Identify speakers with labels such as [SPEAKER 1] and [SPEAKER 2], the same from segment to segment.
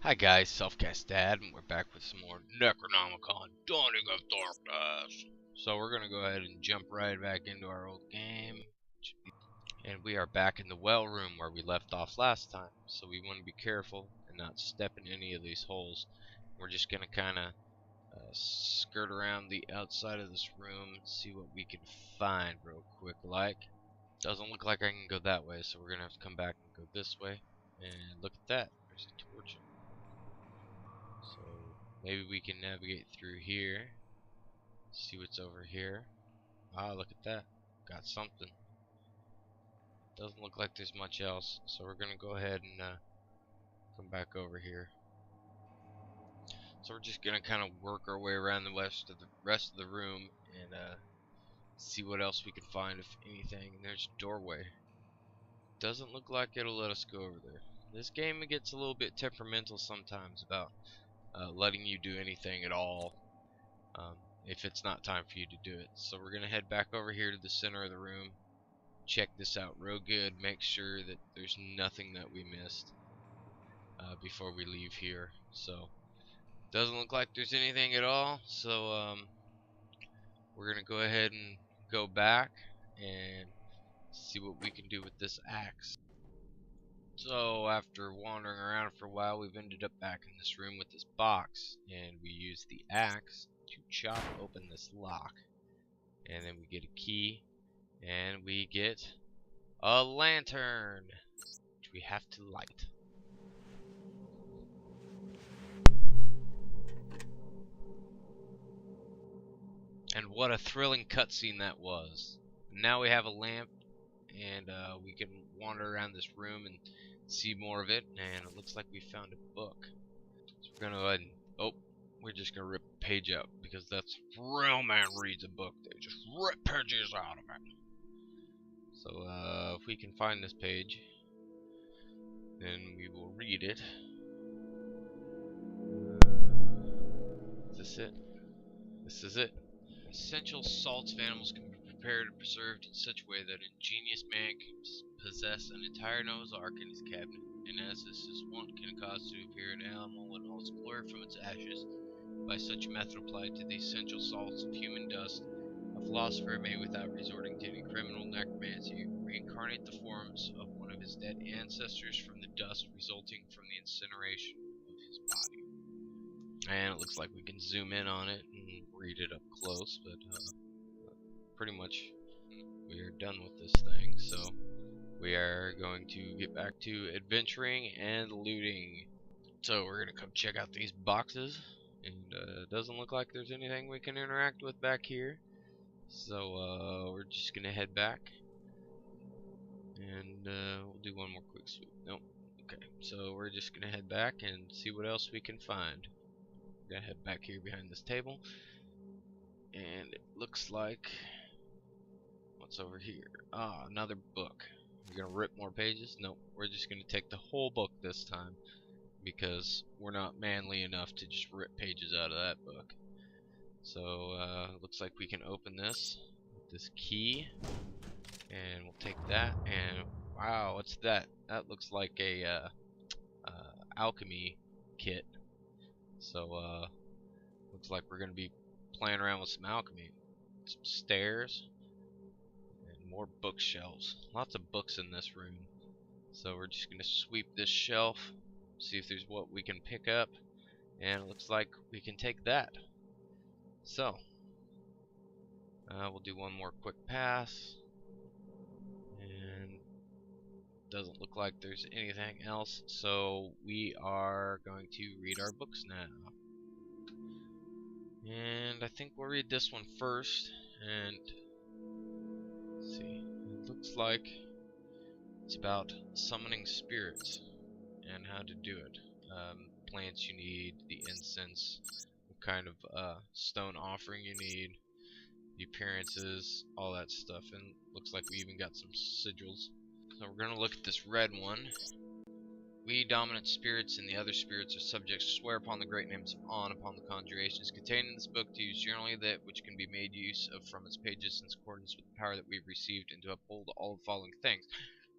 [SPEAKER 1] Hi guys, Selfcast Dad, and we're back with some more Necronomicon, Dawning of Darkness. So we're gonna go ahead and jump right back into our old game. And we are back in the well room where we left off last time. So we want to be careful and not step in any of these holes. We're just gonna kinda skirt around the outside of this room and see what we can find real quick like. Doesn't look like I can go that way, so we're gonna have to come back and go this way. And look at that, there's a torch. So maybe we can navigate through here. See what's over here. Ah, look at that. Got something. Doesn't look like there's much else. So we're gonna go ahead and come back over here. So we're just gonna kind of work our way around the rest of the room and see what else we can find, if anything. And there's a doorway. Doesn't look like it'll let us go over there. This game gets a little bit temperamental sometimes about letting you do anything at all. If it's not time for you to do it. So we're gonna head back over here to the center of the room, check this out real good, make sure that there's nothing that we missed before we leave here. So doesn't look like there's anything at all, so we're gonna go ahead and go back and see what we can do with this axe. So after wandering around for a while, we've ended up back in this room with this box, and we use the axe to chop open this lock, and then we get a key, and we get a lantern, which we have to light. And what a thrilling cutscene that was. Now we have a lamp, and we can wander around this room and see more of it, and it looks like we found a book. So we're gonna go ahead and, we're just gonna rip a page out, because that's real man reads a book. They just rip pages out of it. So if we can find this page, then we will read it. Is this it? This is it. Essential salts of animals can be prepared and preserved in such a way that an ingenious man can possess an entire Noah's Ark in his cabinet, and as this is wont can cause to appear an animal in all its glory from its ashes. By such a method applied to the essential salts of human dust, a philosopher may, without resorting to any criminal necromancy, reincarnate the forms of one of his dead ancestors from the dust resulting from the incineration of his body. And it looks like we can zoom in on it and read it up close, but pretty much we are done with this thing. So we are going to get back to adventuring and looting. So we're going to come check out these boxes. And it doesn't look like there's anything we can interact with back here. So we're just going to head back. And we'll do one more quick sweep. Nope. Okay, so we're just going to head back and see what else we can find. We're going to head back here behind this table. And it looks like... what's over here? Ah, another book. We're going to rip more pages? Nope. We're just going to take the whole book this time, because we're not manly enough to just rip pages out of that book. So looks like we can open this with this key, and we'll take that. And wow, what's that? That looks like a alchemy kit. So looks like we're gonna be playing around with some alchemy. Some stairs and more bookshelves. Lots of books in this room. So we're just gonna sweep this shelf, see if there's what we can pick up, and it looks like we can take that. So we'll do one more quick pass, and doesn't look like there's anything else, so we are going to read our books now. And I think we'll read this one first, and let's see, it looks like it's about summoning spirits and how to do it. Plants you need, the incense, what kind of stone offering you need, the appearances, all that stuff. And looks like we even got some sigils. So we're gonna look at this red one. We dominant spirits and the other spirits are subjects swear upon the great names of On upon the conjurations contained in this book to use generally that which can be made use of from its pages in accordance with the power that we've received, and to uphold all the following things.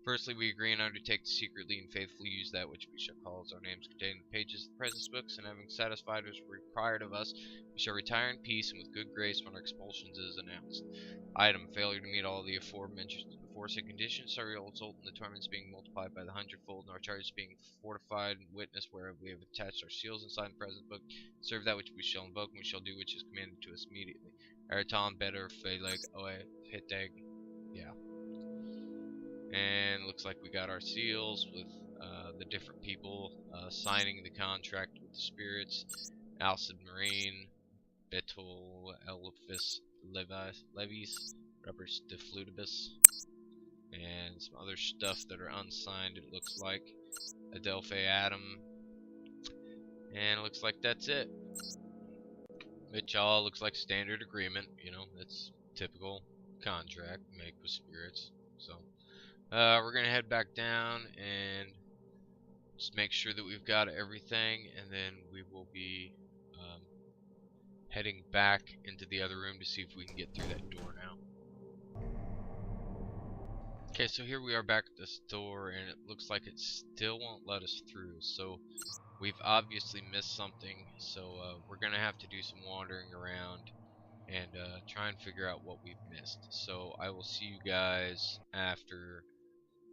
[SPEAKER 1] Firstly, we agree and undertake to secretly and faithfully use that which we shall call as our names contained in the pages of the present books, and having satisfied what is required of us, we shall retire in peace and with good grace when our expulsion is announced. Item: failure to meet all the aforesaid conditions shall result in the torments being multiplied by the hundredfold, and our charges being fortified and witness whereof we have attached our seals inside the present book. Serve that which we shall invoke, and we shall do which is commanded to us immediately. Araton, better, Phaleg, Oe, Hiteg. Yeah. And looks like we got our seals with the different people signing the contract with the spirits. Alcid Marine, Betul, Elephis, Levis, Rubbers de Flutibus, and some other stuff that are unsigned, it looks like. Adelphi Adam, and it looks like that's it. Which all looks like standard agreement, you know, that's typical contract make with spirits. So we're gonna head back down and just make sure that we've got everything, and then we will be heading back into the other room to see if we can get through that door now. Okay, so here we are back at this door, and it looks like it still won't let us through. So we've obviously missed something, so we're gonna have to do some wandering around and try and figure out what we've missed. So I will see you guys after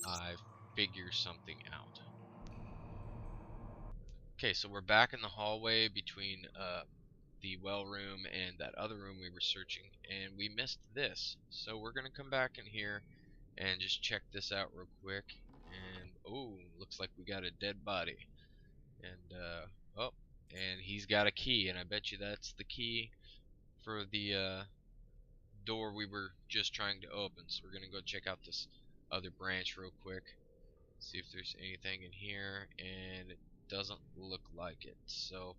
[SPEAKER 1] I figure something out. Okay, so we're back in the hallway between the well room and that other room we were searching, and we missed this. So we're gonna come back in here and just check this out real quick. And oh, looks like we got a dead body. And oh, and he's got a key, and I bet you that's the key for the door we were just trying to open. So we're gonna go check out this other branch real quick, see if there's anything in here, and it doesn't look like it. So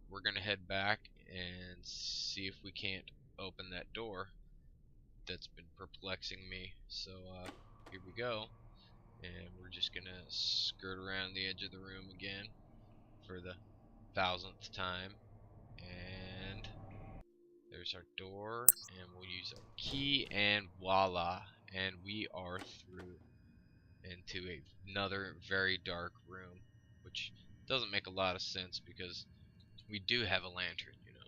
[SPEAKER 1] we're gonna head back and see if we can't open that door that's been perplexing me. So here we go, and we're just gonna skirt around the edge of the room again for the 1000th time, and there's our door, and we'll use our key, and voila, and we are through into another very dark room, which doesn't make a lot of sense because we do have a lantern, you know.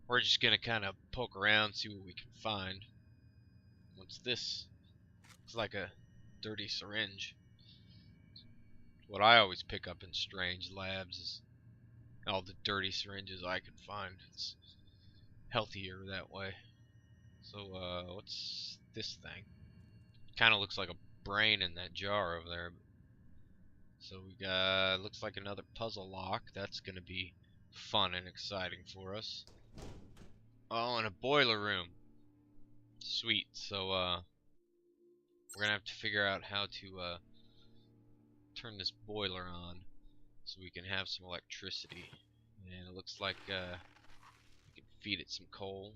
[SPEAKER 1] We're just gonna kind of poke around, see what we can find. What's this? Looks like a dirty syringe. What I always pick up in strange labs is all the dirty syringes I can find. It's healthier that way. So what's this thing? Kind of looks like a brain in that jar over there. So we got, looks like another puzzle lock. That's gonna be fun and exciting for us. Oh, and a boiler room. Sweet. So we're gonna have to figure out how to turn this boiler on so we can have some electricity. And it looks like we can feed it some coal.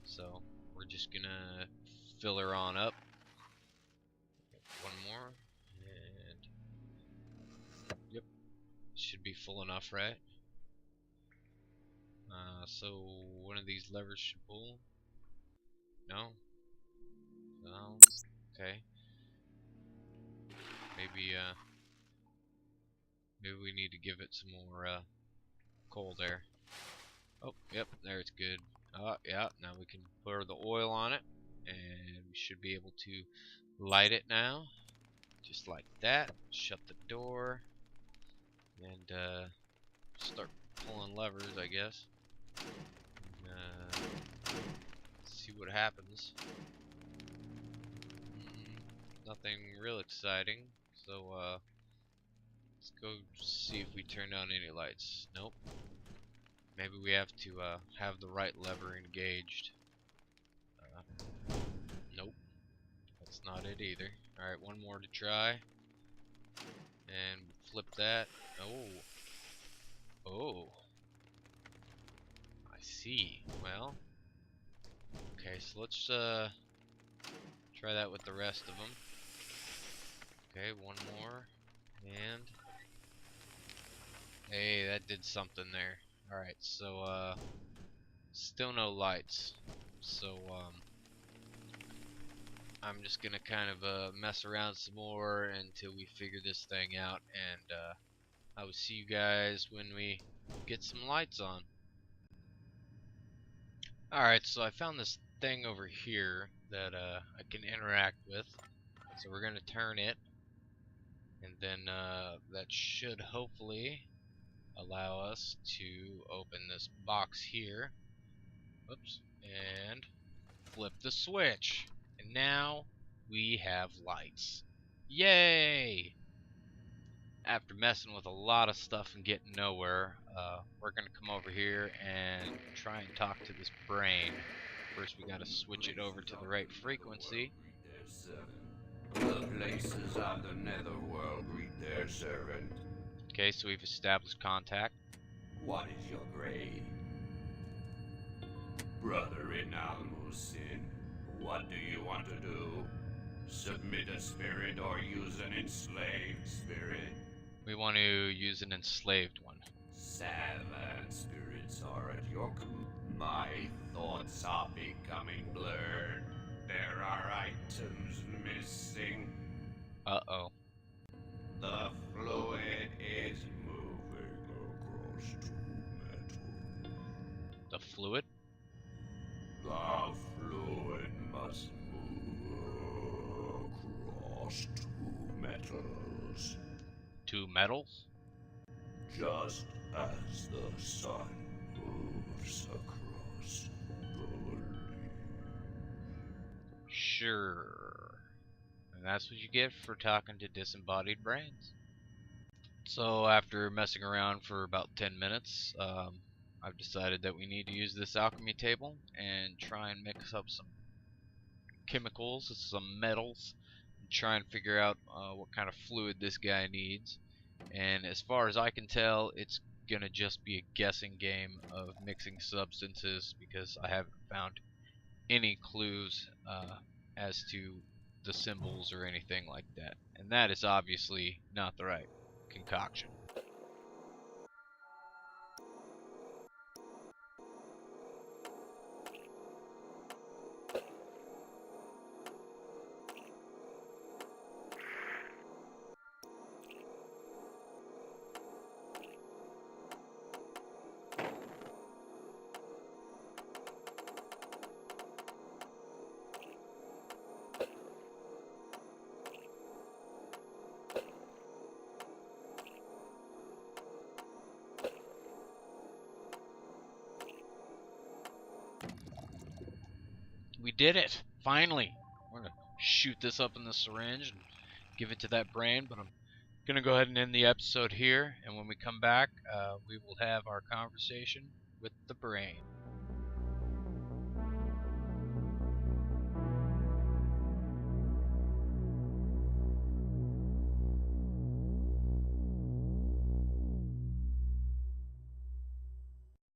[SPEAKER 1] So we're just gonna fill her on up. One more, and yep, should be full enough, right? So one of these levers should pull. No? No? Okay. Maybe maybe we need to give it some more coal there. Oh, yep, there it's good. Yeah, now we can pour the oil on it, and we should be able to light it now. Just like that. Shut the door, and start pulling levers, I guess. See what happens. Nothing real exciting, so let's go see if we turn on any lights. Nope. Maybe we have to have the right lever engaged. Nope. That's not it either. Alright, one more to try. And flip that. Oh. Oh. I see. Well. Okay, so let's try that with the rest of them. Okay, one more. And hey, that did something there. Alright, so still no lights. So I'm just gonna kind of mess around some more until we figure this thing out, and I will see you guys when we get some lights on. Alright, so I found this thing over here that I can interact with. So we're gonna turn it, and then that should hopefully allow us to open this box here. Whoops, and flip the switch. And now we have lights. Yay! After messing with a lot of stuff and getting nowhere, we're gonna come over here and try and talk to this brain. First we gotta switch it over to the right frequency.
[SPEAKER 2] The places of the netherworld greet their servant.
[SPEAKER 1] Okay, so we've established contact.
[SPEAKER 2] What is your grade? Brother in Almusin, what do you want to do? Submit a spirit or use an enslaved spirit?
[SPEAKER 1] We want to use an enslaved one.
[SPEAKER 2] Savant spirits are at your My thoughts are becoming blurred. There are items missing.
[SPEAKER 1] Uh-oh.
[SPEAKER 2] The fluid is moving across to metal.
[SPEAKER 1] The fluid?
[SPEAKER 2] The fluid must move across two metals.
[SPEAKER 1] Two metals?
[SPEAKER 2] Just as the sun moves across the leaf.
[SPEAKER 1] Sure. And that's what you get for talking to disembodied brains. So after messing around for about 10 minutes, I've decided that we need to use this alchemy table and try and mix up some chemicals, some metals, and try and figure out what kind of fluid this guy needs. And as far as I can tell, it's gonna just be a guessing game of mixing substances because I haven't found any clues as to the symbols or anything like that. And that is obviously not the right concoction. We did it! Finally! We're gonna shoot this up in the syringe and give it to that brain, but I'm gonna go ahead and end the episode here, and when we come back, we will have our conversation with the brain.